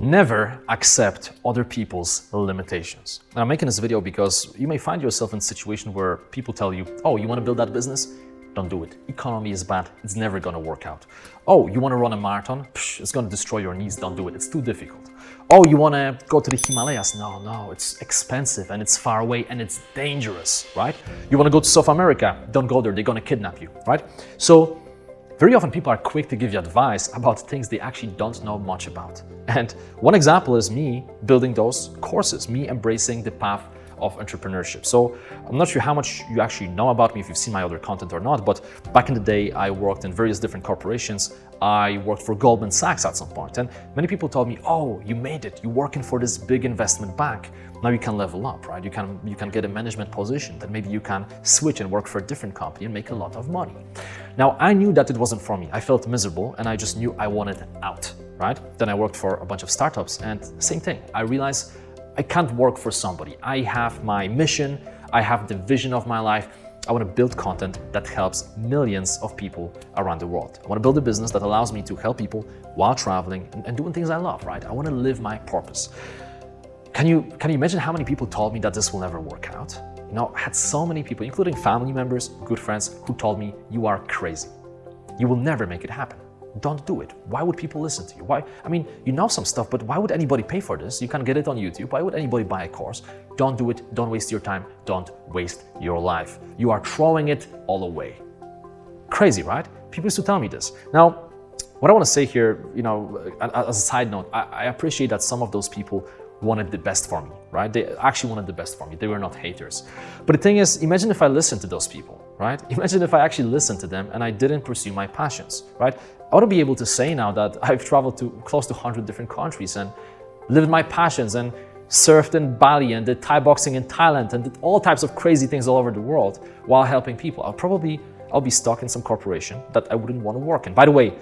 Never accept other people's limitations. And I'm making this video because you may find yourself in a situation where people tell you, oh, you want to build that business? Don't do it. Economy is bad. It's never going to work out. Oh, you want to run a marathon? Psh, it's going to destroy your knees. Don't do it. It's too difficult. Oh, you want to go to the Himalayas? No, it's expensive and it's far away and it's dangerous, right? You want to go to South America? Don't go there. They're going to kidnap you, right? So very often people are quick to give you advice about things they actually don't know much about. And one example is me building those courses, me embracing the path of entrepreneurship. So I'm not sure how much you actually know about me, if you've seen my other content or not, but back in the day, I worked in various different corporations. I worked for Goldman Sachs at some point, and many people told me, oh, you made it, you're working for this big investment bank. Now you can level up, right? You can get a management position, then maybe you can switch and work for a different company and make a lot of money. Now, I knew that it wasn't for me. I felt miserable and I just knew I wanted out, right? Then I worked for a bunch of startups and same thing. I realized I can't work for somebody. I have my mission, I have the vision of my life. I want to build content that helps millions of people around the world. I want to build a business that allows me to help people while traveling and doing things I love, right? I want to live my purpose. Can you imagine how many people told me that this will never work out? You know, I had so many people, including family members, good friends, who told me, you are crazy. You will never make it happen. Don't do it. Why would people listen to you? Why? I mean, you know some stuff, but why would anybody pay for this? You can get it on YouTube. Why would anybody buy a course? Don't do it. Don't waste your time. Don't waste your life. You are throwing it all away. Crazy, right? People used to tell me this. Now, what I want to say here, you know, as a side note, I appreciate that some of those people wanted the best for me, right? They actually wanted the best for me. They were not haters. But the thing is, imagine if I listened to those people, right? Imagine if I actually listened to them and I didn't pursue my passions, right? I ought to be able to say now that I've traveled to close to 100 different countries and lived my passions and surfed in Bali and did Thai boxing in Thailand and did all types of crazy things all over the world while helping people. I'll be stuck in some corporation that I wouldn't want to work in. By the way,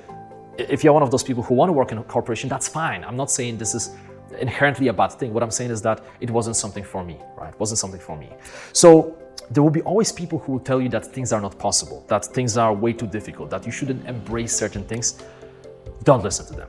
if you're one of those people who want to work in a corporation, that's fine. I'm not saying this is inherently a bad thing. What I'm saying is that it wasn't something for me, right? It wasn't something for me. So there will be always people who will tell you that things are not possible, that things are way too difficult, that you shouldn't embrace certain things. Don't listen to them.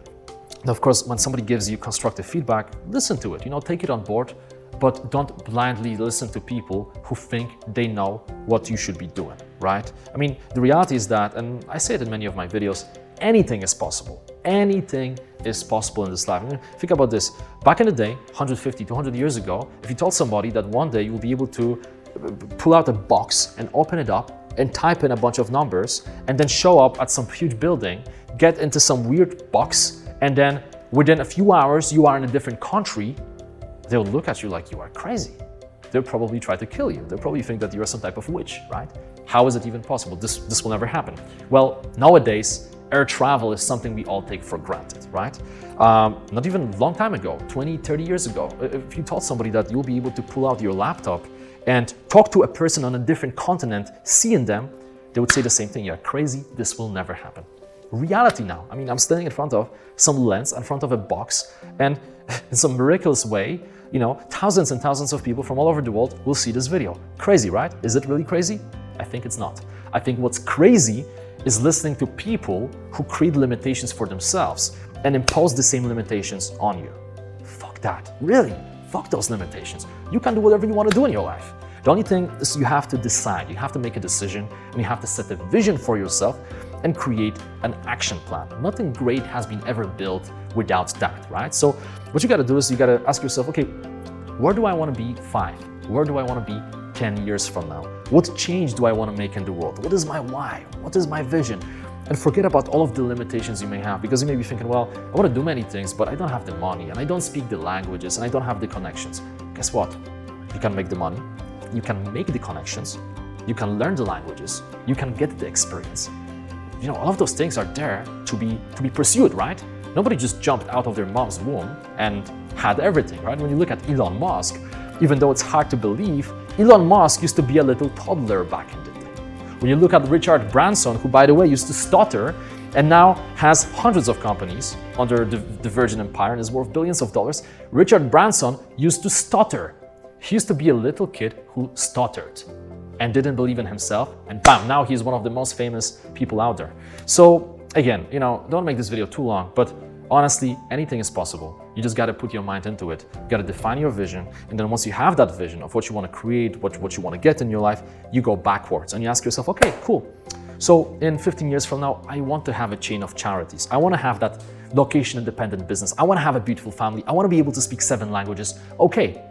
Now, of course, when somebody gives you constructive feedback, listen to it, you know, take it on board, but don't blindly listen to people who think they know what you should be doing, right? I mean, the reality is that, and I say it in many of my videos, anything is possible. Anything is possible in this life. I mean, think about this. Back in the day, 150, 200 years ago, if you told somebody that one day you'll be able to pull out a box and open it up and type in a bunch of numbers and then show up at some huge building, get into some weird box, and then within a few hours you are in a different country, they'll look at you like you are crazy. They'll probably try to kill you. They'll probably think that you're some type of witch, right? How is it even possible? This will never happen. Well, nowadays, air travel is something we all take for granted, right? Not even a long time ago, 20, 30 years ago, if you told somebody that you'll be able to pull out your laptop and talk to a person on a different continent, seeing them, they would say the same thing. You're crazy. This will never happen. Reality now. I mean, I'm standing in front of some lens, in front of a box, and in some miraculous way, you know, thousands and thousands of people from all over the world will see this video. Crazy, right? Is it really crazy? I think it's not. I think what's crazy is listening to people who create limitations for themselves and impose the same limitations on you. Fuck that. Really? Fuck those limitations. You can do whatever you want to do in your life. The only thing is you have to decide, you have to make a decision, and you have to set a vision for yourself and create an action plan. Nothing great has been ever built without that, right? So what you got to do is you got to ask yourself, okay, where do I want to be 5? Where do I want to be 10 years from now? What change do I want to make in the world? What is my why? What is my vision? And forget about all of the limitations you may have, because you may be thinking, well, I want to do many things, but I don't have the money and I don't speak the languages and I don't have the connections. Guess what? You can make the money, you can make the connections, you can learn the languages, you can get the experience. You know, all of those things are there to be pursued, right? Nobody just jumped out of their mom's womb and had everything, right? When you look at Elon Musk, even though it's hard to believe, Elon Musk used to be a little toddler back in the day. When you look at Richard Branson, who, by the way, used to stutter and now has hundreds of companies under the Virgin Empire and is worth billions of dollars, Richard Branson used to stutter. He used to be a little kid who stuttered and didn't believe in himself, and bam, now he's one of the most famous people out there. So again, you know, don't make this video too long, but Honestly, anything is possible. You just got to put your mind into it. You got to define your vision. And then once you have that vision of what you want to create, what you want to get in your life, you go backwards and you ask yourself, okay, cool. So in 15 years from now, I want to have a chain of charities. I want to have that location-independent business. I want to have a beautiful family. I want to be able to speak 7 languages. Okay,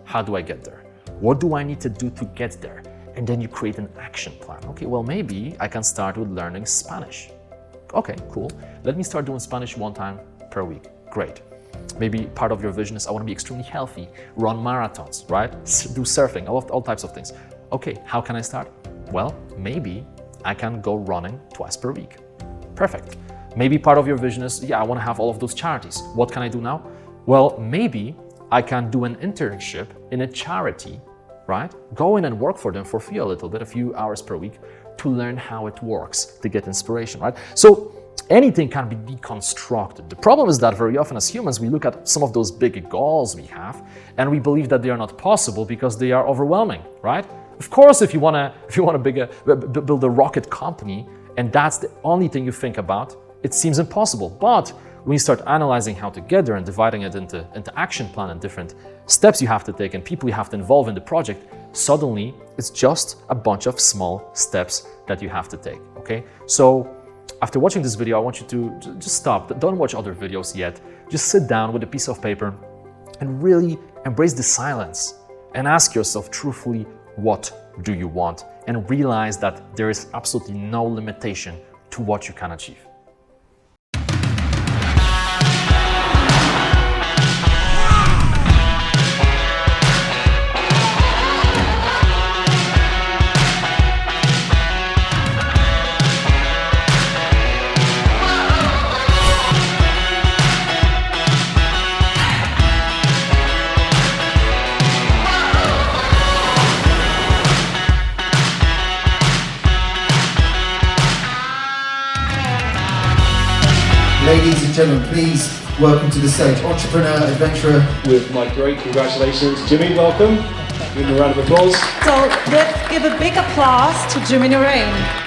how do I get there? What do I need to do to get there? And then you create an action plan. Okay, well, maybe I can start with learning Spanish. Okay, cool. Let me start doing Spanish 1 time per week. Great. Maybe part of your vision is I want to be extremely healthy, run marathons, right? Do surfing, all types of things. Okay, how can I start? Well, maybe I can go running 2 per week. Perfect. Maybe part of your vision is, yeah, I want to have all of those charities. What can I do now? Well, maybe I can do an internship in a charity, right? Go in and work for them for free a little bit, a few hours per week, to learn how it works, to get inspiration, right? So anything can be deconstructed. The problem is that very often as humans, we look at some of those big goals we have and we believe that they are not possible because they are overwhelming, right? Of course, if you want to build a rocket company and that's the only thing you think about, it seems impossible. But when you start analyzing how to get there and dividing it into action plan and different steps you have to take and people you have to involve in the project, suddenly it's just a bunch of small steps that you have to take, okay? So after watching this video, I want you to just stop. Don't watch other videos yet. Just sit down with a piece of paper and really embrace the silence and ask yourself truthfully, what do you want? And realize that there is absolutely no limitation to what you can achieve. Ladies and gentlemen, please welcome to the stage entrepreneur, adventurer. With my great congratulations, Jimmy, welcome. Give him a round of applause. So let's give a big applause to Jimmy Naraine.